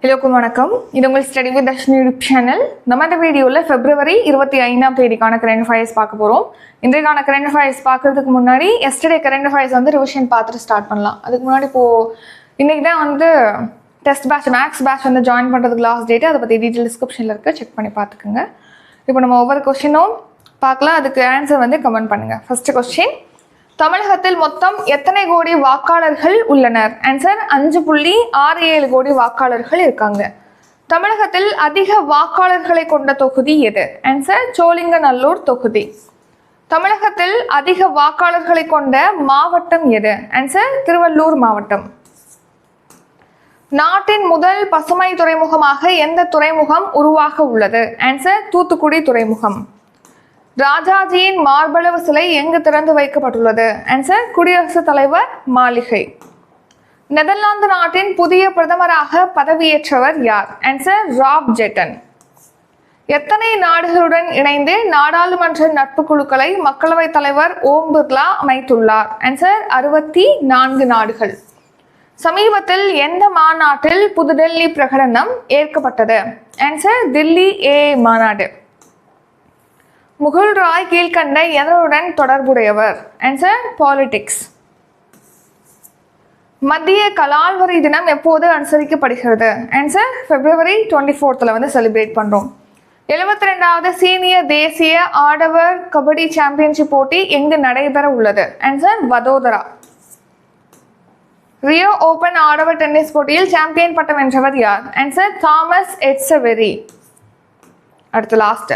எல்லோருக்கும் வணக்கம். இது உங்கள் study with Darshini YouTube channel. நம்ம இந்த வீடியோவில் February 25ஆம் தேதிக்கான கரண்ட் அஃபேர்ஸ் பார்க்க போகிறோம். இன்றைக்கான கரண்ட் அஃபேர்ஸ் பார்க்கறதுக்கு முன்னாடி எஸ்டர்டே கரண்ட் அஃபேர்ஸ் வந்து ரிவிஷன் பார்த்துட்டு ஸ்டார்ட் பண்ணலாம். அதுக்கு முன்னாடி இன்னைக்கு தான் வந்து டெஸ்ட் பேட்ச் மேக்ஸ் பேட்ச் வந்து ஜாயின் பண்ணுறதுக்கு லாஸ்ட் டேட்டு. அதை பற்றி டீட்டெயில் டிஸ்கிரிப்ஷனில் இருக்க செக் பண்ணி பார்த்துக்குங்க. இப்போ நம்ம ஒவ்வொரு கொஸ்டினும் பார்க்கலாம், அதுக்கு ஆன்சர் வந்து கமெண்ட் பண்ணுங்கள். ஃபர்ஸ்ட் கொஸ்டின், தமிழகத்தில் மொத்தம் எத்தனை கோடி வாக்காளர்கள் உள்ளனர்? ஆன்சர் 5.67 கோடி வாக்காளர்கள் இருக்காங்க. தமிழகத்தில் அதிக வாக்காளர்களை கொண்ட தொகுதி எது? ஆன்சர் சோழிங்கநல்லூர் தொகுதி. தமிழகத்தில் அதிக வாக்காளர்களை கொண்ட மாவட்டம் எது? ஆன்சர் திருவள்ளூர் மாவட்டம். நாட்டின் முதல் பசுமை துறைமுகமாக எந்த துறைமுகம் உருவாக உள்ளது? ஆன்சர் தூத்துக்குடி துறைமுகம். ராஜாஜியின் மார்பளவு சிலை எங்கு திறந்து வைக்கப்பட்டுள்ளது? ஆன்சர் குடியரசுத் தலைவர் மாளிகை. நெதர்லாந்து நாட்டின் புதிய பிரதமராக பதவியேற்றவர் யார்? Answer Rob Jetten. எத்தனை நாடுகளுடன் இணைந்து நாடாளுமன்ற நட்பு குழுக்களை மக்களவைத் தலைவர் ஓம் பிர்லா அமைத்துள்ளார்? ஆன்சர் 64 நாடுகள். சமீபத்தில் எந்த மாநாட்டில் புதுடெல்லி பிரகடனம் ஏற்கப்பட்டது? ஆன்சர் தில்லி மாநாடு. முகுல் ராய் கீழ்கண்ட எதனுடன் தொடர்புடையவர்? Answer politics. மத்திய கலால் வரி தினம் எப்போது அனுசரிக்கப்படுகிறது? ஆன்சர் February 24 வந்து செலிப்ரேட் பண்றோம். 72வது சீனியர் தேசிய ஆடவர் கபடி சாம்பியன்ஷிப் போட்டி எங்கு நடைபெற உள்ளது? ஆன்சர் வதோதரா. ரியோ ஓபன் ஆடவர் டென்னிஸ் போட்டியில் சாம்பியன் பட்டம் வென்றவர் யார்? Answer Tomas Etcheverry. அடுத்து லாஸ்ட்,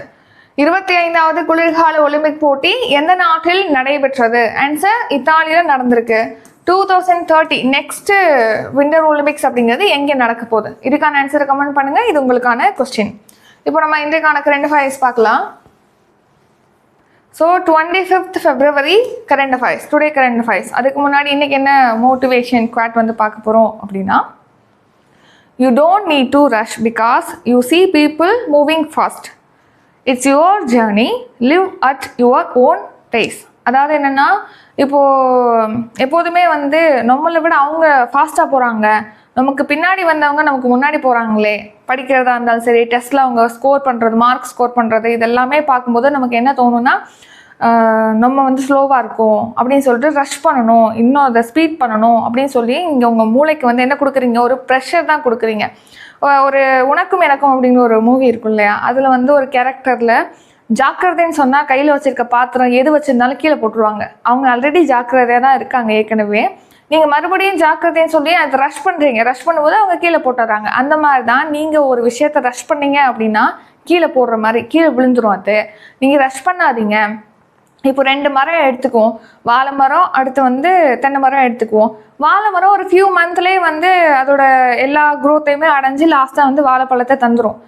25வது குளிர்கால ஒலிம்பிக் போட்டி எந்த நாட்டில் நடைபெற்றது? ஆன்சர் இத்தாலியில் நடந்திருக்கு. 2030 நெக்ஸ்ட் விண்டர் ஒலிம்பிக்ஸ் அப்படிங்கிறது எங்கே நடக்க போகுது? இதுக்கான ஆன்சரை கமெண்ட் பண்ணுங்க. இது உங்களுக்கான கொஸ்டின். இப்போ நம்ம இன்றைக்கான கரண்ட் அஃபேர்ஸ் பார்க்கலாம். So 25th February current affairs, today current affairs. அதுக்கு முன்னாடி இன்னைக்கு என்ன மோட்டிவேஷன் குவாட் வந்து பார்க்க போகிறோம் அப்படின்னா, you don't need to rush because you see people moving fast. It's your journey, live at your own pace. அதாவது என்னென்னா, எப்போதுமே வந்து நம்மளை விட அவங்க ஃபாஸ்ட்டாக போகிறாங்க, நமக்கு பின்னாடி வந்தவங்க நமக்கு முன்னாடி போகிறாங்களே, படிக்கிறதா இருந்தாலும் சரி, டெஸ்ட்டில் அவங்க ஸ்கோர் பண்ணுறது, மார்க் ஸ்கோர் பண்ணுறது, இதெல்லாமே பார்க்கும்போது நமக்கு என்ன தோணுன்னா, நம்ம வந்து ஸ்லோவாக இருக்கும் அப்படின்னு சொல்லிட்டு ரஷ் பண்ணணும், இன்னும் அதை ஸ்பீட் பண்ணணும் அப்படின்னு சொல்லி இங்கே உங்கள் மூளைக்கு வந்து என்ன கொடுக்குறீங்க? ஒரு ப்ரெஷர் தான் கொடுக்குறீங்க. ஒரு உனக்கும் எனக்கும் அப்படின்னு ஒரு மூவி இருக்கும் இல்லையா, அதில் வந்து ஒரு கேரக்டரில் ஜாக்கிரதைன்னு சொன்னால் கையில் வச்சுருக்க பாத்திரம் எது வச்சுருந்தாலும் கீழே போட்டுருவாங்க. அவங்க ஆல்ரெடி ஜாக்கிரதையாக தான் இருக்காங்க ஏற்கனவே. நீங்கள் மறுபடியும் ஜாக்கிரதைன்னு சொல்லி அதை ரஷ் பண்ணுறீங்க. ரஷ் பண்ணும்போது அவங்க கீழே போட்டுடுறாங்க. அந்த மாதிரி தான் நீங்கள் ஒரு விஷயத்தை ரஷ் பண்ணீங்க அப்படின்னா கீழே போடுற மாதிரி கீழே விழுந்துரும். அது நீங்கள் ரஷ் பண்ணாதீங்க. இப்போ 2 மரம் எடுத்துக்குவோம், வாழை மரம், அடுத்து வந்து தென்னை மரம் எடுத்துக்குவோம். வாழை மரம் ஒரு ஃபியூ மந்த்லேயே வந்து அதோட எல்லா குரோத்தையுமே அடைஞ்சு லாஸ்ட்டாக வந்து வாழைப்பழத்தை தந்துடும்.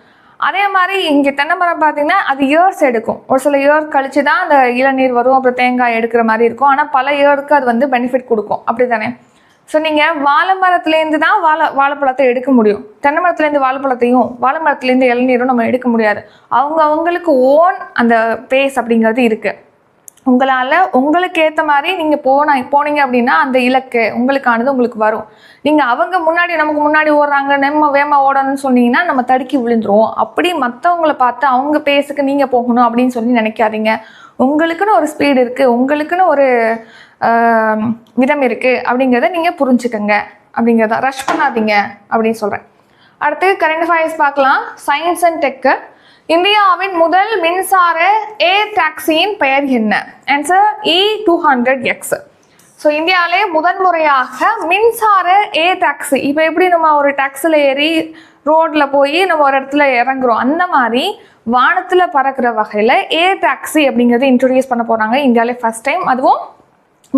அதே மாதிரி இங்கே தென்னை மரம் பார்த்தீங்கன்னா அது இயர்ஸ் எடுக்கும். ஒரு சில இயர் கழிச்சு தான் அந்த இளநீர் வரும், அப்புறம் தேங்காய் எடுக்கிற மாதிரி இருக்கும். ஆனால் பல இயருக்கு அது வந்து பெனிஃபிட் கொடுக்கும், அப்படி தானே? ஸோ நீங்கள் வாழை மரத்துலேருந்து தான் வாழைப்பழத்தை எடுக்க முடியும். தென்னை மரத்துலேருந்து வாழைப்பழத்தையும் வாழை மரத்துலேருந்து இளநீரும் நம்ம எடுக்க முடியாது. அவங்களுக்கு ஓன் அந்த பேஸ் அப்படிங்கிறது இருக்குது. உங்களால் உங்களுக்கு ஏற்ற மாதிரி நீங்கள் போனீங்க அப்படின்னா அந்த இலக்கு உங்களுக்கானது உங்களுக்கு வரும். நீங்கள் அவங்க முன்னாடி நமக்கு முன்னாடி ஓடுறாங்க, நம்ம வேகமாக ஓடணும்னு சொன்னீங்கன்னா நம்ம தடுக்கி விழுந்துருவோம். அப்படி மற்றவங்கள பார்த்து அவங்க பேஸுக்கு நீங்கள் போகணும் அப்படின்னு சொல்லி நினைக்காதீங்க. உங்களுக்குன்னு ஒரு ஸ்பீடு இருக்குது, உங்களுக்குன்னு ஒரு விதம் இருக்குது அப்படிங்கிறத நீங்கள் புரிஞ்சுக்கங்க. அப்படிங்கிறத ரஷ் பண்ணாதீங்க அப்படின்னு சொல்கிறேன். அடுத்து கரண்ட் அஃபேர்ஸ் பார்க்கலாம். Science and tech. இந்தியாவின் முதல் மின்சார ஏர் டாக்ஸியின் பெயர் என்ன? Answer E200X. ஸோ இந்தியாவிலே முதன்முறையாக மின்சார ஏர் டாக்ஸி. இப்போ எப்படி நம்ம ஒரு டாக்ஸியில் ஏறி ரோட்டில் போய் நம்ம ஒரு இடத்துல இறங்குறோம், அந்த மாதிரி வானத்தில் பறக்கிற வகையில் ஏர் டாக்ஸி அப்படிங்கிறது இன்ட்ரடியூஸ் பண்ண போகிறாங்க இந்தியாவிலே ஃபர்ஸ்ட் டைம். அதுவும்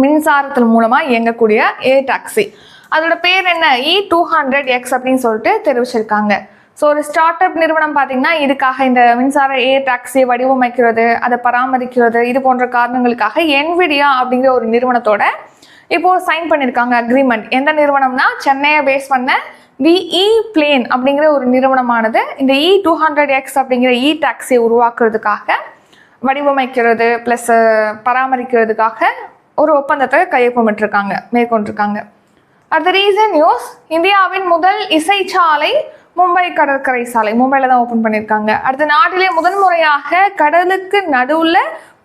மின்சாரத்தின் மூலமாக இயங்கக்கூடிய ஏர் டாக்ஸி. அதோட பேர் என்ன? E200X அப்படின்னு சொல்லிட்டு தெரிவிச்சிருக்காங்க. ஸோ ஒரு ஸ்டார்ட் அப் நிறுவனம் பார்த்தீங்கன்னா இதுக்காக இந்த மின்சார ஏர் டாக்ஸியை வடிவமைக்கிறது, அதை பராமரிக்கிறது, இது போன்ற காரணங்களுக்காக என்விடியா அப்படிங்கிற ஒரு நிறுவனத்தோட இப்போது சைன் பண்ணியிருக்காங்க அக்ரிமெண்ட். எந்த நிறுவனம்னா சென்னையை பேஸ் பண்ண விஇ பிளேன் அப்படிங்கிற ஒரு நிறுவனமானது இந்த E200X அப்படிங்கிற இ டாக்ஸியை உருவாக்குறதுக்காக, வடிவமைக்கிறது ப்ளஸ் பராமரிக்கிறதுக்காக ஒரு ஒப்பந்தத்தை மேற்கொண்டிருக்காங்க. அடுத்த ரீசன் நியூஸ். இந்தியாவின் முதல் இசைச்சாலை மும்பை கடற்கரை சாலை, மும்பையில் தான் ஓப்பன் பண்ணியிருக்காங்க. அடுத்த நாட்டிலே முதன்முறையாக கடலுக்கு நடுவில்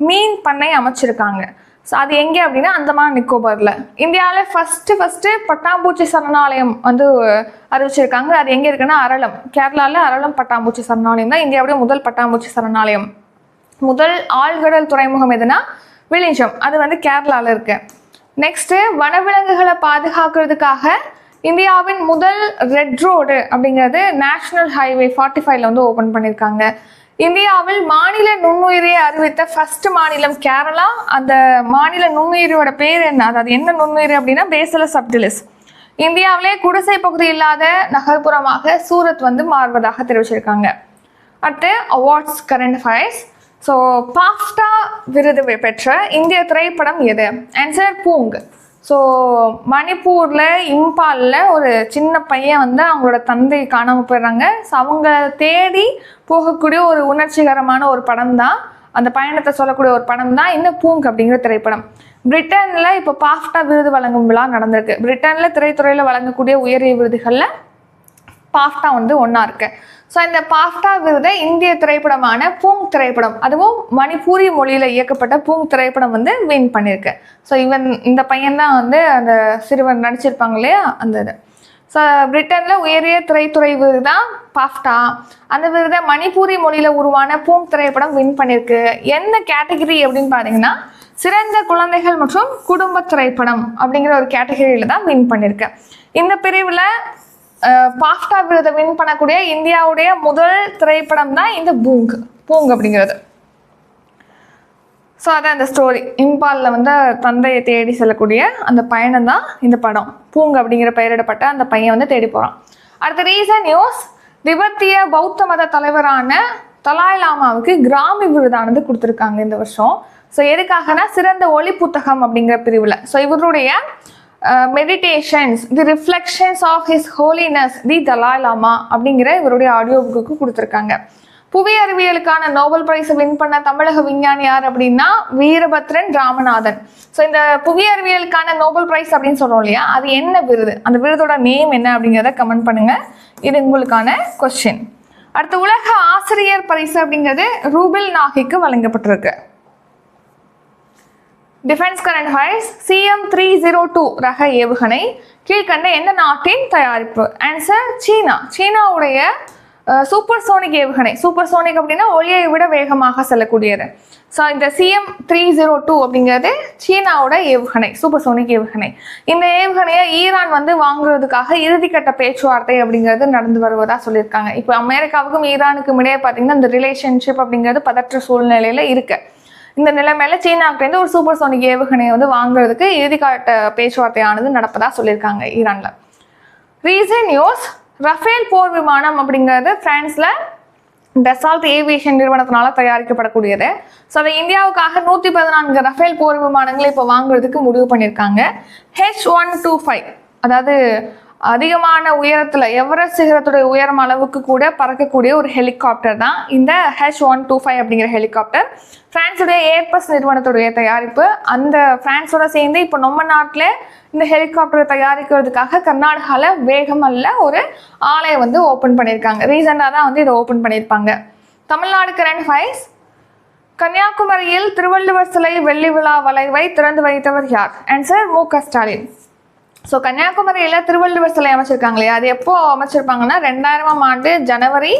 மீன் பண்ணை அமைச்சிருக்காங்க. ஸோ அது எங்கே அப்படின்னா அந்தமான் நிக்கோபாரில். இந்தியாவில் ஃபஸ்ட்டு பட்டாம்பூச்சி சரணாலயம் வந்து அறிவிச்சிருக்காங்க. அது எங்கே இருக்குன்னா அரளம், கேரளாவில் அரளம் பட்டாம்பூச்சி சரணாலயம் தான் இந்தியாவுடைய முதல் பட்டாம்பூச்சி சரணாலயம். முதல் ஆழ்கடல் துறைமுகம் எதுனா விழிஞ்சம், அது வந்து கேரளாவில் இருக்கு. நெக்ஸ்ட்டு வனவிலங்குகளை பாதுகாக்கிறதுக்காக இந்தியாவின் முதல் ரெட் ரோடு அப்படிங்கிறது நேஷனல் ஹைவே 45 வந்து ஓப்பன் பண்ணியிருக்காங்க. இந்தியாவில் மாநில நுண்ணுயிரியை அறிவித்த ஃபர்ஸ்ட் மாநிலம் கேரளா. அந்த மாநில நுண்ணுயிரியோட பேர் என்ன, அதாவது என்ன நுண்ணுயிரி அப்படின்னா பேசிலஸ் சப்டிலிஸ். இந்தியாவிலே குடிசை பகுதி இல்லாத நகர்ப்புறமாக சூரத் வந்து மாறுவதாக தெரிவிச்சிருக்காங்க. அடுத்து awards current affairs. So BAFTA விருது பெற்ற இந்திய திரைப்படம் எது? ஆன்சர் பூங். ஸோ மணிப்பூரில் இம்பாலில் ஒரு சின்ன பையன் வந்து அவங்களோட தந்தை காணாமல் போயிடுறாங்க. ஸோ அவங்க தேடி போகக்கூடிய ஒரு உணர்ச்சிகரமான ஒரு படம் தான், அந்த பயணத்தை சொல்லக்கூடிய ஒரு படம் தான் இந்த பூங் அப்படிங்கிற திரைப்படம். பிரிட்டனில் இப்போ பாஃப்டா விருது வழங்கும் விழா நடந்திருக்கு. பிரிட்டனில் திரைத்துறையில் வழங்கக்கூடிய உயரிய விருதுகளில் பாஃப்டா வந்து ஒன்றா இருக்கு. ஸோ இந்த பாஃப்டா விருதை இந்திய திரைப்படமான பூங் திரைப்படம், அதுவும் மணிப்பூரி மொழியில் இயக்கப்பட்ட பூங் திரைப்படம் வந்து வின் பண்ணியிருக்கு. ஸோ இந்த பையன்தான் வந்து அந்த சிறுவன் நடிச்சிருப்பாங்க இல்லையா அந்த இது. ஸோ பிரிட்டனில் உயரிய திரைத்துறை விருது தான் பாஃப்டா. அந்த விருதை மணிப்பூரி மொழியில் உருவான பூங் திரைப்படம் வின் பண்ணியிருக்கு. என்ன கேட்டகரி அப்படின்னு பார்த்தீங்கன்னா சிறந்த குழந்தைகள் மற்றும் குடும்ப திரைப்படம் அப்படிங்கிற ஒரு கேட்டகரியில் தான் வின் பண்ணியிருக்கு. இந்த பிரிவில் பாஃப்டா விருதை வின் பண்ணக்கூடிய இந்தியாவுடைய முதல் திரைப்படம் தான் இந்த பூங் அப்படிங்கிறது. ஸோ அதான் இந்த ஸ்டோரி. இம்பாலில் வந்து தந்தையை தேடி செல்லக்கூடிய அந்த பயணம் தான் இந்த படம். பூங் அப்படிங்கிற பெயரிடப்பட்ட அந்த பையன் வந்து தேடி போகிறான். அடுத்த ரீசன் நியூஸ், திபெத்திய பௌத்த மத தலைவரான தலாய் லாமாவுக்கு கிராமி விருதானது கொடுத்துருக்காங்க இந்த வருஷம். ஸோ எதுக்காகனா சிறந்த ஒளி புத்தகம் அப்படிங்கிற பிரிவில். ஸோ இவருடைய meditations the reflections of his holiness the Dalai Lama அப்படிங்கிற இவருடைய ஆடியோ புக்கு கொடுத்துருக்காங்க. புவி அறிவியலுக்கான நோபல் பிரைஸ் வின் பண்ண தமிழக விஞ்ஞானி யார் அப்படின்னா வீரபத்ரன் ராமநாதன். ஸோ இந்த புவி அறிவியலுக்கான நோபல் பிரைஸ் அப்படின்னு சொல்றோம் இல்லையா, அது என்ன விருது, அந்த விருதோட நேம் என்ன அப்படிங்கிறத கமெண்ட் பண்ணுங்க. இது உங்களுக்கான கொஸ்டின். அடுத்து உலக ஆசிரியர் பரிசு அப்படிங்கிறது ரூபில் நாகிக்கு வழங்கப்பட்டிருக்கு. Defence current affairs. CM-302 ரக ஏவுகணை கீழ்கண்ட எந்த நாட்டின் தயாரிப்பு? ஆன்சர் சீனா. சீனாவுடைய சூப்பர்சோனிக் ஏவுகணை. சூப்பர்சோனிக் அப்படின்னா ஒளியை விட வேகமாக செல்லக்கூடியது. ஸோ இந்த CM-302 அப்படிங்கிறது சீனாவோட ஏவுகணை, சூப்பர்சோனிக் ஏவுகணை. இந்த ஏவுகணையை ஈரான் வந்து வாங்குறதுக்காக இறுதிக்கட்ட பேச்சுவார்த்தை அப்படிங்கிறது நடந்து வருவதாக சொல்லியிருக்காங்க. இப்போ அமெரிக்காவுக்கும் ஈரானுக்கும் இடையே பார்த்தீங்கன்னா இந்த ரிலேஷன்ஷிப் அப்படிங்கிறது பதற்ற சூழ்நிலையில் இருக்கு. இந்த நிலைமையில சீனாக்கிட்டேருந்து ஒரு சூப்பர்சோனிக் ஏவுகணையை வந்து வாங்குறதுக்கு இறுதிக்கட்ட பேச்சுவார்த்தையானது நடப்பதாக சொல்லியிருக்காங்க ஈரான்ல. ரீசன் நியூஸ், ரஃபேல் போர் விமானம் அப்படிங்கிறது பிரான்ஸ்ல டசால்ட் ஏவியேஷன் நிறுவனத்தினால தயாரிக்கப்படக்கூடியது. ஸோ அதை இந்தியாவுக்காக 114 ரஃபேல் போர் விமானங்களை இப்போ வாங்குறதுக்கு முடிவு பண்ணியிருக்காங்க. H-125 அதாவது அதிகமான உயரத்தில் எவரெஸ்ட் சிகரத்துடைய உயரம் அளவுக்கு கூட பறக்கக்கூடிய ஒரு ஹெலிகாப்டர் தான் இந்த H-125 அப்படிங்கிற ஹெலிகாப்டர். பிரான்ஸுடைய ஏர்பஸ் நிறுவனத்துடைய தயாரிப்பு. அந்த பிரான்ஸோட சேர்ந்து இப்போ நம்ம நாட்டில் இந்த ஹெலிகாப்டரை தயாரிக்கிறதுக்காக கர்நாடகாவில் வேகமல்ல ஒரு ஆலையை வந்து ஓப்பன் பண்ணியிருக்காங்க. ரீசெண்டாக தான் வந்து இதை ஓப்பன் பண்ணியிருப்பாங்க. Tamil Nadu current affairs. கன்னியாகுமரியில் திருவள்ளுவர் சிலை வெள்ளி விழா வளைவை திறந்து வைத்தவர் யார்? ஆன்சர் மு.க. ஸ்டாலின். ஸோ கன்னியாகுமரியில் திருவள்ளுவர் சிலை அமைச்சிருக்காங்க இல்லையா, அது எப்போ அமைச்சிருப்பாங்கன்னா 2000ஆம் ஆண்டு ஜனவரி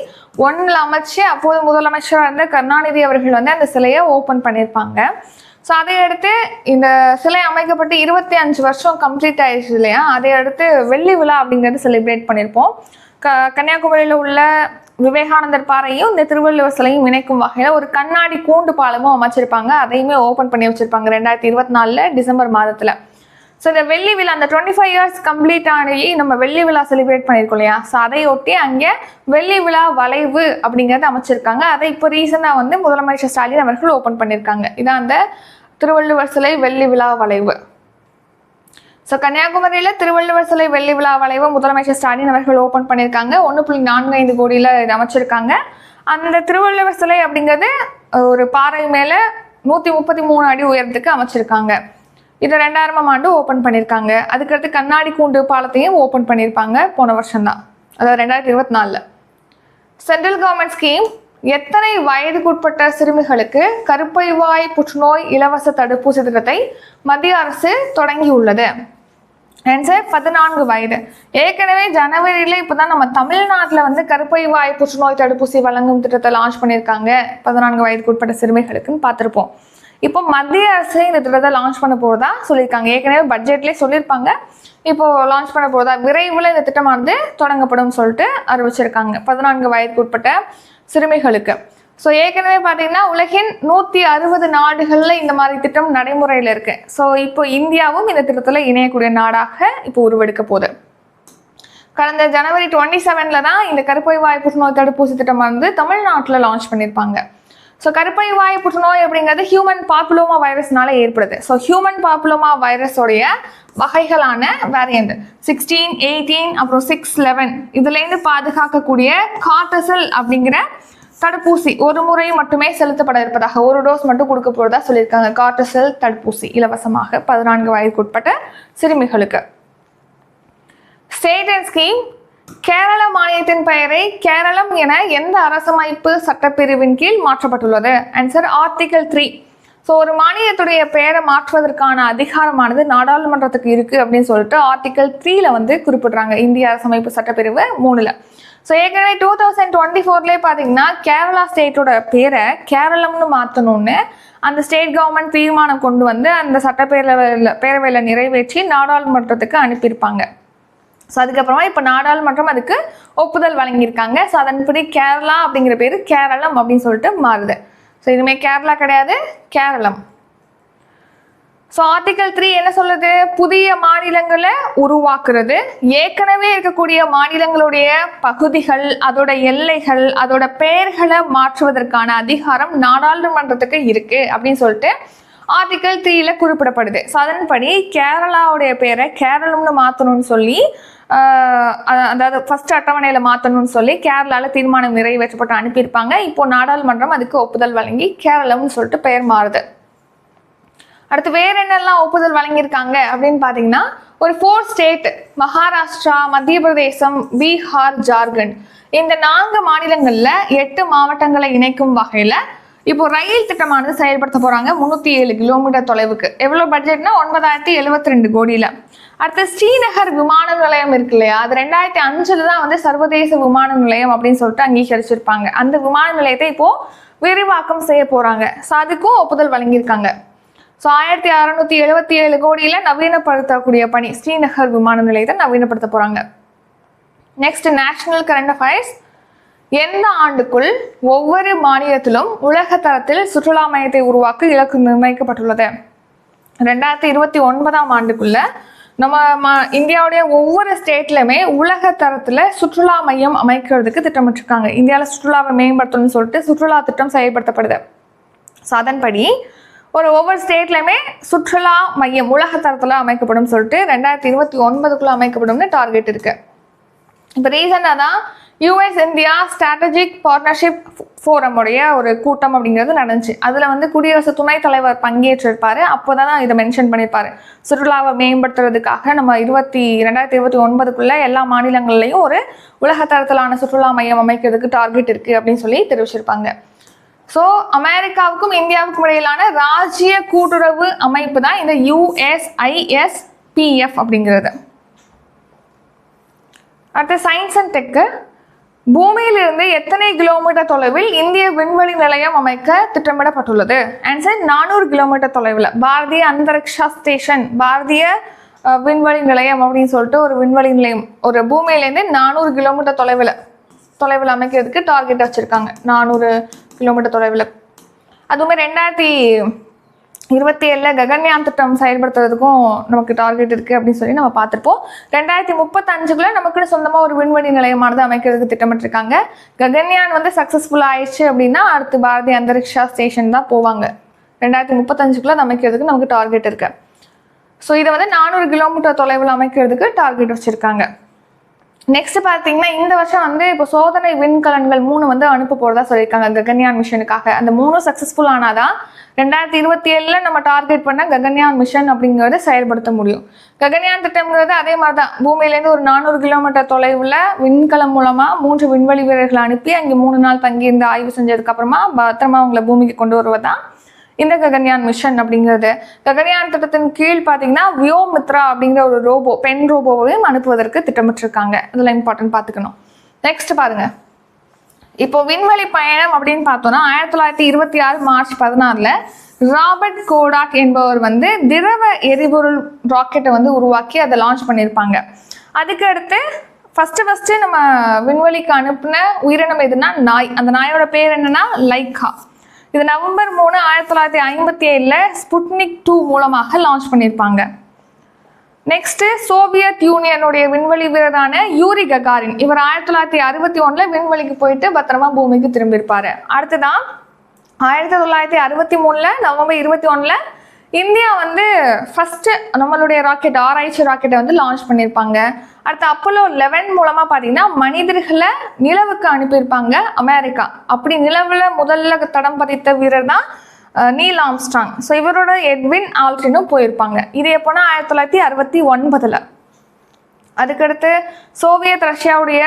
1 அமைச்சு அப்போது முதலமைச்சராக இருந்த கருணாநிதி அவர்கள் வந்து அந்த சிலையை ஓப்பன் பண்ணியிருப்பாங்க. ஸோ அதை அடுத்து இந்த சிலை அமைக்கப்பட்டு 25 வருஷம் கம்ப்ளீட் ஆயிடுச்சு இல்லையா, அதை அடுத்து வெள்ளி விழா அப்படிங்கிறது செலிப்ரேட் பண்ணியிருப்போம். கன்னியாகுமரியில் உள்ள விவேகானந்தர் பாறையும் இந்த திருவள்ளுவர் சிலையும் இணைக்கும் வகையில் ஒரு கண்ணாடி கூண்டு பாலமும் அமைச்சிருப்பாங்க. அதையுமே ஓப்பன் பண்ணி வச்சிருப்பாங்க 2024 டிசம்பர் மாதத்தில். ஸோ இந்த வெள்ளி விழா அந்த 25 இயர்ஸ் கம்ப்ளீட் ஆகி நம்ம வெள்ளி விழா செலிப்ரேட் பண்ணியிருக்கோம் இல்லையா, ஸோ அதையொட்டி அங்கே வெள்ளி விழா வளைவு அப்படிங்கிறது அமைச்சிருக்காங்க. அதை இப்போ ரீசெண்டாக வந்து முதலமைச்சர் ஸ்டாலின் அவர்கள் ஓப்பன் பண்ணியிருக்காங்க. இதான் அந்த திருவள்ளுவர் சிலை வெள்ளி விழா வளைவு. ஸோ கன்னியாகுமரியில் திருவள்ளுவர் சிலை வெள்ளி விழா வளைவு முதலமைச்சர் ஸ்டாலின் அவர்கள் ஓப்பன் பண்ணியிருக்காங்க. 1.45 கோடியில் இது அமைச்சிருக்காங்க. அந்த திருவள்ளுவர் சிலை அப்படிங்கிறது ஒரு பாறை மேலே 133 அடி உயரத்துக்கு அமைச்சிருக்காங்க. இதை 2000ஆம் ஆண்டு ஓப்பன் பண்ணியிருக்காங்க. அதுக்கடுத்து கண்ணாடி கூண்டு பாலத்தையும் ஓப்பன் பண்ணியிருப்பாங்க போன வருஷம்தான். அதாவது 2024. சென்ட்ரல் கவர்மெண்ட் ஸ்கீம் எத்தனை வயதுக்குட்பட்ட சிறுமிகளுக்கு கருப்பை வாய் புற்றுநோய் இலவச தடுப்பூசி திட்டத்தை மத்திய அரசு தொடங்கியுள்ளது? ஆன்சர் 14 வயது. ஏற்கனவே ஜனவரியில இப்போதான் நம்ம தமிழ்நாட்டில் வந்து கருப்பை வாய் புற்றுநோய் தடுப்பூசி வழங்கும் திட்டத்தை லான்ச் பண்ணியிருக்காங்க 14 வயதுக்கு உட்பட்ட சிறுமிகளுக்குன்னு பார்த்துருப்போம். இப்போ மத்திய அரசு இந்த திட்டத்தை லான்ச் பண்ண போறதா சொல்லியிருக்காங்க. ஏற்கனவே பட்ஜெட்லேயே சொல்லியிருப்பாங்க, இப்போ லான்ச் பண்ண போறதா, விரைவில் இந்த திட்டமானது தொடங்கப்படும் சொல்லிட்டு அறிவிச்சிருக்காங்க 14 வயதுக்கு உட்பட்ட சிறுமிகளுக்கு. ஸோ ஏற்கனவே பார்த்தீங்கன்னா உலகின் 160 நாடுகளில் இந்த மாதிரி திட்டம் நடைமுறையில் இருக்கு. ஸோ இப்போ இந்தியாவும் இந்த திட்டத்தில் இணையக்கூடிய நாடாக இப்போ உருவெடுக்க போகுது. கடந்த ஜனவரி 27 தான் இந்த கருப்பை வாய் புற்றுநோய் தடுப்பூசி திட்டம் வந்து தமிழ்நாட்டில் லான்ச் பண்ணியிருப்பாங்க. ஸோ கருப்பை வாய் புற்றுநோய் அப்படிங்கிறது ஹியூமன் பாப்புலோமா வைரஸ்னால ஏற்படுது. ஸோ ஹியூமன் பாப்புலோமா வைரஸோடைய வகைகளான வேரியண்ட் 16, 18 அப்புறம் 6, 11 இதுலேருந்து பாதுகாக்கக்கூடிய கார்டசல் அப்படிங்கிற தடுப்பூசி ஒரு முறை மட்டுமே செலுத்தப்பட இருப்பதாக, ஒரு டோஸ் மட்டும் கொடுக்க போறதா சொல்லியிருக்காங்க. கார்டசல் தடுப்பூசி இலவசமாக 14 வயதுக்கு உட்பட்ட சிறுமிகளுக்கு. ஸ்டேட் அண்ட் ஸ்கீம் கேரள மாநிலத்தின் பெயரை கேரளம் என எந்த அரசமைப்பு சட்டப்பிரிவின் கீழ் மாற்றப்பட்டுள்ளது? Answer article 3. ஸோ ஒரு மாநிலத்துடைய பெயரை மாற்றுவதற்கான அதிகாரமானது நாடாளுமன்றத்துக்கு இருக்கு அப்படின்னு சொல்லிட்டு ஆர்டிகல் 3ல வந்து குறிப்பிடுறாங்க, இந்திய அரசமைப்பு சட்டப்பிரிவு 3ல. ஸோ ஏற்கனவே 2024 பார்த்தீங்கன்னா கேரளா ஸ்டேட்டோட பேரை கேரளம்னு மாற்றணும்னு அந்த ஸ்டேட் கவர்மெண்ட் தீர்மானம் கொண்டு வந்து அந்த பேரவையில் நிறைவேற்றி நாடாளுமன்றத்துக்கு அனுப்பியிருப்பாங்க. ஸோ அதுக்கப்புறமா இப்போ நாடாளுமன்றம் அதுக்கு ஒப்புதல் வழங்கியிருக்காங்க. ஸோ அதன்படி கேரளா அப்படிங்கிற பேர் கேரளம் அப்படின்னு சொல்லிட்டு மாறுது. ஸோ இனிமேல் கேரளா கிடையாது, கேரளம். ஸோ ஆர்டிகல் 3 என்ன சொல்லுது? புதிய மாநிலங்களை உருவாக்குறது, ஏற்கனவே இருக்கக்கூடிய மாநிலங்களுடைய பகுதிகள், அதோட எல்லைகள், அதோட பெயர்களை மாற்றுவதற்கான அதிகாரம் நாடாளுமன்றத்துக்கு இருக்கு அப்படின்னு சொல்லிட்டு ஆர்டிகல் 3ல குறிப்பிடப்படுது. ஸோ அதன்படி கேரளாவுடைய பேரை கேரளம்னு மாற்றணும்னு சொல்லி, அதாவது ஃபர்ஸ்ட் அட்டவணையில் மாற்றணும்னு சொல்லி கேரளாவில் தீர்மானம் நிறைவேற்றப்பட்டு அனுப்பியிருப்பாங்க. இப்போ நாடாளுமன்றம் அதுக்கு ஒப்புதல் வழங்கி கேரளம்னு சொல்லிட்டு பெயர் மாறுது. அடுத்து வேற என்னெல்லாம் ஒப்புதல் வழங்கியிருக்காங்க அப்படின்னு பார்த்தீங்கன்னா, ஒரு 4 ஸ்டேட் மகாராஷ்டிரா, மத்திய பிரதேசம், பீகார், ஜார்க்கண்ட் இந்த 4 மாநிலங்களில் 8 மாவட்டங்களை இணைக்கும் வகையில் இப்போ ரயில் திட்டமானது செயல்படுத்த போறாங்க 307 கிலோமீட்டர் தொலைவுக்கு. எவ்வளோ பட்ஜெட்னா 9,072 கோடியில். அடுத்து ஸ்ரீநகர் விமான நிலையம் இருக்கு இல்லையா, அது 2005 தான் வந்து சர்வதேச விமான நிலையம் அப்படின்னு சொல்லிட்டு அங்கீகரிச்சிருப்பாங்க. அந்த விமான நிலையத்தை இப்போ விரிவாக்கம் செய்ய போறாங்க. ஸோ அதுக்கும் ஒப்புதல் வழங்கியிருக்காங்க. ஸோ 1677 கோடியில் நவீனப்படுத்தக்கூடிய பணி ஸ்ரீநகர் விமான நிலையத்தை நவீனப்படுத்த போறாங்க. Next national current affairs. எந்த ஆண்டுக்குள் ஒவ்வொரு மாநிலத்திலும் உலக தரத்தில் சுற்றுலா மையத்தை உருவாக்க இலக்கு நிர்ணயிக்கப்பட்டுள்ளது? 2029ஆம் ஆண்டுக்குள்ள நம்ம இந்தியாவுடைய ஒவ்வொரு ஸ்டேட்லையுமே உலக தரத்தில் சுற்றுலா மையம் அமைக்கிறதுக்கு திட்டமிட்டிருக்காங்க. இந்தியாவில் சுற்றுலாவை மேம்படுத்தணும்னு சொல்லிட்டு சுற்றுலா திட்டம் செயல்படுத்தப்படுது. ஸோ அதன்படி ஒவ்வொரு ஸ்டேட்லையுமே சுற்றுலா மையம் உலக தரத்தில் அமைக்கப்படும் சொல்லிட்டு 2029க்குள்ள அமைக்கப்படும்னு டார்கெட் இருக்கு. இப்போ ரீசெண்டாக தான் யூஎஸ் இந்தியா ஸ்ட்ராட்டஜிக் பார்ட்னர்ஷிப் ஃபோரமுடைய ஒரு கூட்டம் அப்படிங்கிறது நடந்துச்சு. அதில் வந்து குடியரசு துணைத் தலைவர் பங்கேற்றிருப்பார். அப்போ தான் இதை மென்ஷன் பண்ணியிருப்பார். சுற்றுலாவை மேம்படுத்துறதுக்காக நம்ம 2029க்குள்ளே எல்லா மாநிலங்கள்லையும் ஒரு உலகத்தரத்திலான சுற்றுலா மையம் அமைக்கிறதுக்கு டார்கெட் இருக்குது அப்படின்னு சொல்லி தெரிவிச்சிருப்பாங்க. ஸோ அமெரிக்காவுக்கும் இந்தியாவுக்கும் இடையிலான ராஜ்ய கூட்டுறவு அமைப்பு தான் இந்த USISPF அப்படிங்கிறது. அடுத்து சயின்ஸ் அண்ட் டெக்கு. பூமியிலிருந்து எத்தனை கிலோமீட்டர் தொலைவில் இந்திய விண்வெளி நிலையம் அமைக்க திட்டமிடப்பட்டுள்ளது? ஆன்சர் 400 கிலோமீட்டர் தொலைவில் பாரதிய அந்தரிக்ஷா ஸ்டேஷன், பாரதிய விண்வெளி நிலையம் அப்படின்னு சொல்லிட்டு ஒரு விண்வெளி நிலையம் ஒரு பூமியிலேருந்து 400 கிலோமீட்டர் தொலைவில் அமைக்கிறதுக்கு டார்கெட் வச்சுருக்காங்க. 400 கிலோமீட்டர் தொலைவில். அதுவுமே 2027 ககன்யான் திட்டம் செயல்படுத்துறதுக்கும் நமக்கு டார்கெட் இருக்குது அப்படின்னு சொல்லி நம்ம பார்த்துருப்போம். 2035க்குள்ள நமக்குன்னு சொந்தமாக ஒரு விண்வெளி நிலையமானது அமைக்கிறதுக்கு திட்டமிட்டிருக்காங்க. ககன்யான் வந்து சக்ஸஸ்ஃபுல்லாக ஆயிடுச்சு அப்படின்னா அடுத்து பாரதிய அந்தரிக்ஷா ஸ்டேஷன் தான் போவாங்க. 2035க்குள்ள அமைக்கிறதுக்கு நமக்கு டார்கெட் இருக்கு. ஸோ இதை வந்து 400 கிலோமீட்டர் தொலைவில் அமைக்கிறதுக்கு டார்கெட் வச்சுருக்காங்க. நெக்ஸ்ட் பார்த்தீங்கன்னா இந்த வருஷம் வந்து இப்போ சோதனை விண்கலன்கள் 3 வந்து அனுப்ப போறதா சொல்லியிருக்காங்க ககன்யான் மிஷனுக்காக. அந்த 3 சக்சஸ்ஃபுல் ஆனாதான் 2027 நம்ம டார்கெட் பண்ண ககன்யான் மிஷன் அப்படிங்கறத செயல்படுத்த முடியும். ககன்யான் திட்டம்ங்கிறது அதே மாதிரி தான். பூமியிலேருந்து ஒரு 400 கிலோமீட்டர் தொலைவுல விண்கலம் மூலமா 3 விண்வெளி வீரர்களை அனுப்பி அங்கே 3 நாள் தங்கி இருந்து ஆய்வு செஞ்சதுக்கு அப்புறமா பத்திரமா அவங்களை பூமிக்கு கொண்டு வருவதான் இந்த ககன்யான் மிஷன் அப்படிங்கிறது. ககன்யான் திட்டத்தின் கீழ் பார்த்தீங்கன்னா வியோமித்ரா அப்படிங்கிற ஒரு ரோபோ, பெண் ரோபோவையும் அனுப்புவதற்கு திட்டமிட்டிருக்காங்க. இதெல்லாம் இம்பார்ட்டன்ட் பார்த்துக்கணும். நெக்ஸ்ட் பாருங்க, இப்போ விண்வெளி பயணம் அப்படின்னு பார்த்தோம்னா 1926 மார்ச் 16 ராபர்ட் கோடாக் என்பவர் வந்து திரவ எரிபொருள் ராக்கெட்டை வந்து உருவாக்கி அதை லான்ச் பண்ணியிருப்பாங்க. அதுக்கு அடுத்து ஃபர்ஸ்ட் நம்ம விண்வெளிக்கு அனுப்பின உயிரினம் எதுனா நாய். அந்த நாயோட பேர் என்னன்னா லைக்கா. இது நவம்பர் 3 1957 ஸ்புட்னிக் 2 மூலமாக லான்ச் பண்ணியிருப்பாங்க. நெக்ஸ்ட் சோவியத் யூனியனுடைய விண்வெளி வீரரான யூரி ககாரின். இவர் 1961 விண்வெளிக்கு போயிட்டு பத்திரமா பூமிக்கு திரும்பியிருப்பாரு. அடுத்ததான் 1963 நவம்பர் 21 இந்தியா வந்து ஃபர்ஸ்ட் நம்மளுடைய ராக்கெட், ஆராய்ச்சி ராக்கெட்டை வந்து லான்ச் பண்ணியிருப்பாங்க. அடுத்து அப்போலோ 11 மூலமா பார்த்தீங்கன்னா மனிதர்களை நிலவுக்கு அனுப்பியிருப்பாங்க அமெரிக்கா. அப்படி நிலவுல முதல்ல தடம் பதித்த வீரர் தான் நீல் ஆம்ஸ்ட்ராங். ஸோ இவரோட எட்வின் ஆல்ட்ரினும் போயிருப்பாங்க. இது எப்போனா 1969. அதுக்கடுத்து சோவியத் ரஷ்யாவுடைய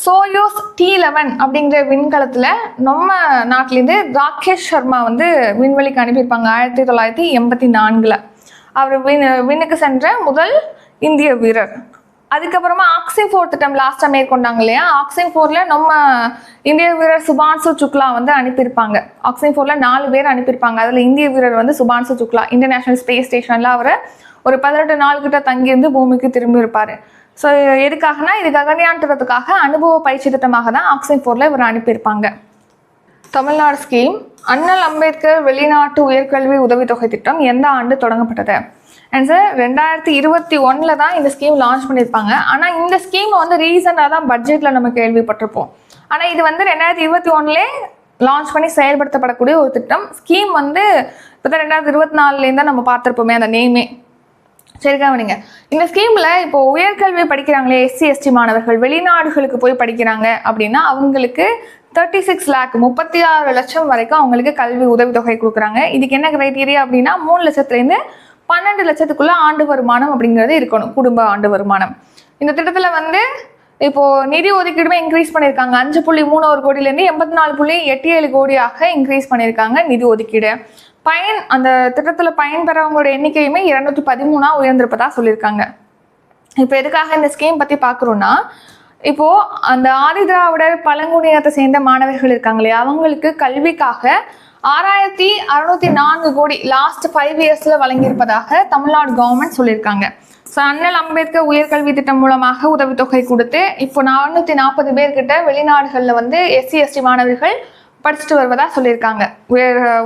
சோயூஸ் T11 அப்படிங்கிற விண்கலத்தில் நம்ம நாட்டிலேருந்து ராகேஷ் சர்மா வந்து விண்வெளிக்கு அனுப்பியிருப்பாங்க 1984. அவர் விண்ணுக்கு சென்ற முதல் இந்திய வீரர். அதுக்கப்புறமா ஆக்சிம் 4 திட்டம் லாஸ்ட்டாக மேற்கொண்டாங்க இல்லையா. ஆக்சிம் 4 நம்ம இந்திய வீரர் சுபான்சு சுக்லா வந்து அனுப்பியிருப்பாங்க. ஆக்சிம் 4 4 பேர் அனுப்பியிருப்பாங்க. அதில் இந்திய வீரர் வந்து சுபான்சு சுக்லா இன்டர்நேஷனல் ஸ்பேஸ் ஸ்டேஷனில் அவர் ஒரு 18 நாள் கிட்ட தங்கியிருந்து பூமிக்கு திரும்பி இருப்பார். ஸோ எதுக்காகனா இது ககன்யான் திட்டத்துக்காக அனுபவ பயிற்சி திட்டமாக தான் ஆக்சிம் 4 இவர் அனுப்பியிருப்பாங்க. தமிழ்நாடு ஸ்கீம். அண்ணல் அம்பேத்கர் வெளிநாட்டு உயர்கல்வி உதவித்தொகை திட்டம் எந்த ஆண்டு தொடங்கப்பட்டது? ஆன்சர் 2021 தான் இந்த ஸ்கீம் லான்ச் பண்ணியிருப்பாங்க. ஆனால் இந்த ஸ்கீமை வந்து ரீசெண்டாக தான் பட்ஜெட்டில் நம்ம கேள்விப்பட்டிருப்போம். ஆனால் இது வந்து 2021 லான்ச் பண்ணி செயல்படுத்தப்படக்கூடிய ஒரு திட்டம். ஸ்கீம் வந்து இப்போ தான் 2024 தான் நம்ம பார்த்துருப்போமே அந்த நேமே. சரி கவனிங்க, இந்த ஸ்கீமில் இப்போ உயர்கல்வி படிக்கிறாங்களே SC ST மாணவர்கள் வெளிநாடுகளுக்கு போய் படிக்கிறாங்க அப்படின்னா அவங்களுக்கு 36 lakh 36 லட்சம் வரைக்கும் அவங்களுக்கு கல்வி உதவித்தொகை கொடுக்குறாங்க. இதுக்கு என்ன கிரைட்டீரியா அப்படின்னா 3 லட்சத்துலேருந்து 12 லட்சத்துக்குள்ள ஆண்டு வருமானம் அப்படிங்கிறது இருக்கணும், குடும்ப ஆண்டு வருமானம். இந்த திட்டத்தில் வந்து இப்போ நிதி ஒதுக்கீடுமே இன்க்ரீஸ் பண்ணியிருக்காங்க. 5.31 கோடியிலேருந்து 84.87 கோடியாக இன்க்ரீஸ் பண்ணியிருக்காங்க நிதி ஒதுக்கீடு. அந்த திட்டத்தில் பயன்பெறவங்களோட எண்ணிக்கையுமே 213 உயர்ந்திருப்பதா சொல்லியிருக்காங்க. இப்போ எதுக்காக இந்த ஸ்கீம் பற்றி பார்க்குறோன்னா, இப்போ அந்த ஆதிதிராவிடர் பழங்குடியினத்தை சேர்ந்த மாணவர்கள் இருக்காங்களே அவங்களுக்கு கல்விக்காக 6604 கோடி லாஸ்ட் 5 இயர்ஸ்ல வழங்கியிருப்பதாக தமிழ்நாடு கவர்மெண்ட் சொல்லியிருக்காங்க. ஸோ அண்ணல் அம்பேத்கர் உயர்கல்வி திட்டம் மூலமாக உதவித்தொகை கொடுத்து இப்போ 440 பேர்கிட்ட வெளிநாடுகளில் வந்து SC ST மாணவர்கள் படிச்சுட்டு வருவதா சொல்லியிருக்காங்க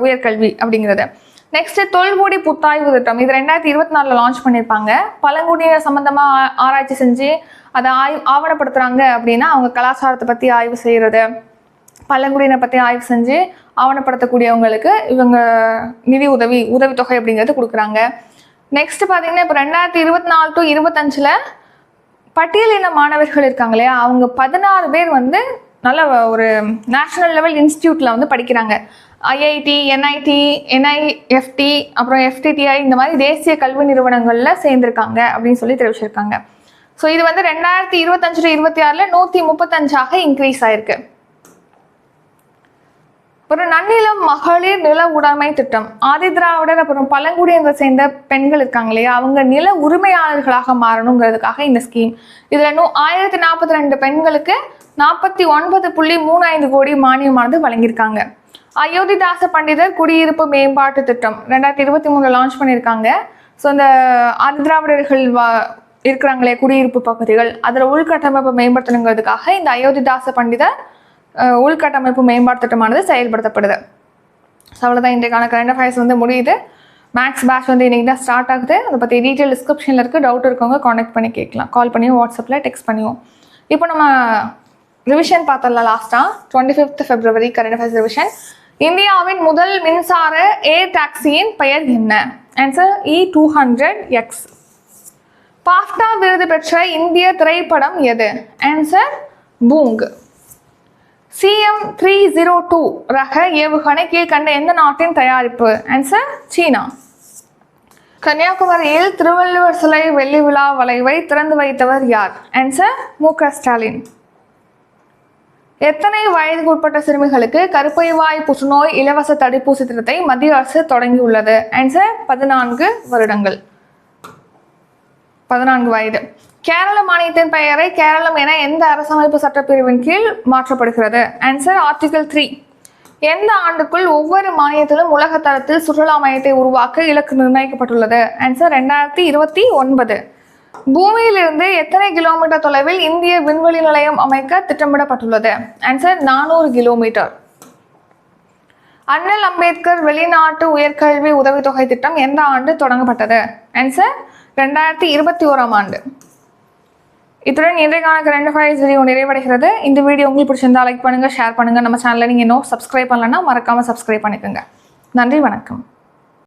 உயர்கல்வி அப்படிங்கிறது. நெக்ஸ்ட் தொல்குடி புத்தாய்வு திட்டம். இது 2024 லான்ச் பண்ணியிருப்பாங்க. பழங்குடியினர் சம்பந்தமாக ஆராய்ச்சி செஞ்சு அதை ஆவணப்படுத்துறாங்க அப்படின்னா அவங்க கலாச்சாரத்தை பற்றி ஆய்வு செய்கிறது, பழங்குடியினர் பற்றி ஆய்வு செஞ்சு ஆவணப்படுத்தக்கூடியவங்களுக்கு இவங்க நிதி உதவித்தொகை அப்படிங்கிறது கொடுக்குறாங்க. நெக்ஸ்ட் பார்த்தீங்கன்னா இப்போ 2024 to 25 பட்டியலின மாணவர்கள் இருக்காங்க இல்லையா, அவங்க 16 பேர் வந்து நல்ல ஒரு நேஷனல் லெவல் இன்ஸ்டியூட்டில் வந்து படிக்கிறாங்க. IIT, NIT, NIFT, அப்புறம் FTTI இந்த மாதிரி தேசிய கல்வி நிறுவனங்களில் சேர்ந்துருக்காங்க அப்படின்னு சொல்லி தெரிவிச்சிருக்காங்க. ஸோ இது வந்து 2025 to 26 135 இன்க்ரீஸ் ஆயிருக்கு. ஒரு நன்னிலம் மகளிர் நில உடைமை திட்டம். ஆதிதிராவிடர் அப்புறம் பழங்குடியினரை சேர்ந்த பெண்கள் இருக்காங்க இல்லையா, அவங்க நில உரிமையாளர்களாக மாறணுங்கிறதுக்காக இந்த ஸ்கீம். இதில் 1042 பெண்களுக்கு 49.35 கோடி மானியமானது வழங்கியிருக்காங்க. அயோத்திதாச பண்டிதர் குடியிருப்பு மேம்பாட்டு திட்டம் 2023 லான்ச் பண்ணியிருக்காங்க. ஸோ இந்த ஆதிதிராவிடர்கள் இருக்கிறாங்களே குடியிருப்பு பகுதிகள், அதில் உள்கட்டமைப்பை மேம்படுத்தணுங்கிறதுக்காக இந்த அயோத்திதாச பண்டிதர் உள்கட்டமைப்பு மேம்பாட்டு திட்டமானது செயல்படுத்தப்படுது. ஸோ அவ்வளோதான் இன்றைக்கான கரண்ட் அஃபேர்ஸ் வந்து முடியுது. மேக்ஸ் பேட்ச் வந்து இன்றைக்கி தான் ஸ்டார்ட் ஆகுது. அதை பற்றி டீட்டெயில் டிஸ்கிரிப்ஷனில் இருக்குது. டவுட் இருக்கவங்க காண்டாக்ட் பண்ணி கேட்கலாம். கால் பண்ணியும் வாட்ஸ்அப்பில் டெக்ஸ்ட் பண்ணியும். இப்போ நம்ம ரிவிஷன் பார்த்தலாம். லாஸ்ட்டாக 25 February கரண்ட் அஃபேர்ஸ் ரிவிஷன். இந்தியாவின் முதல் மின்சார ஏர் டாக்ஸியின் பெயர் என்ன? Answer E200X. பாஃப்டா விருது பெற்ற இந்திய திரைப்படம் எது? ஆன்சர் பூங். CM-302 ரக ஏவுகணை கீழ்கண்ட எந்த நாட்டின் தயாரிப்பு? ஆன்சர் சீனா. கன்னியாகுமரியில் திருவள்ளுவர் சிலை வெள்ளி விழா வளைவை திறந்து வைத்தவர் யார்? ஆன்சர் மு.க. ஸ்டாலின். எத்தனை வயதுக்கு உட்பட்ட சிறுமிகளுக்கு கருப்பை வாய் புற்றுநோய் இலவச தடுப்பூசி திட்டத்தை மத்திய அரசு தொடங்கியுள்ளது? ஆன்சர் 14 வருடங்கள். 14 வயது. கேரள மாநிலத்தின் பெயரை கேரளம் என எந்த அரசமைப்பு சட்டப்பிரிவின் கீழ் மாற்றப்படுகிறது? Answer article 3. எந்த ஆண்டுக்குள் ஒவ்வொரு மாநிலத்திலும் உலக தரத்தில் சுற்றுலா மையத்தை உருவாக்க இலக்கு நிர்ணயிக்கப்பட்டுள்ளது? ஆன்சர் 2029. பூமியிலிருந்து எத்தனை கிலோமீட்டர் தொலைவில் இந்திய விண்வெளி நிலையம் அமைக்க திட்டமிடப்பட்டுள்ளது? Answer 400 kilometre. அண்ணல் அம்பேத்கர் வெளிநாட்டு உயர்கல்வி உதவித்தொகை திட்டம் எந்த ஆண்டு தொடங்கப்பட்டது? ஆன்சர் 2021ஆம் ஆண்டு. இத்துடன் இன்றைக்கான கரண்ட் அஃபேர்ஸ் வீடியோ நிறைவடைகிறது. இந்த வீடியோ உங்களுக்கு பிடிச்சிருந்தா லைக் பண்ணுங்க, ஷேர் பண்ணுங்க. நம்ம சேனலை நீங்க இன்னும் சப்ஸ்கிரைப் பண்ணலன்னா மறக்காம சப்ஸ்கிரைப் பண்ணிக்கோங்க. நன்றி, வணக்கம்.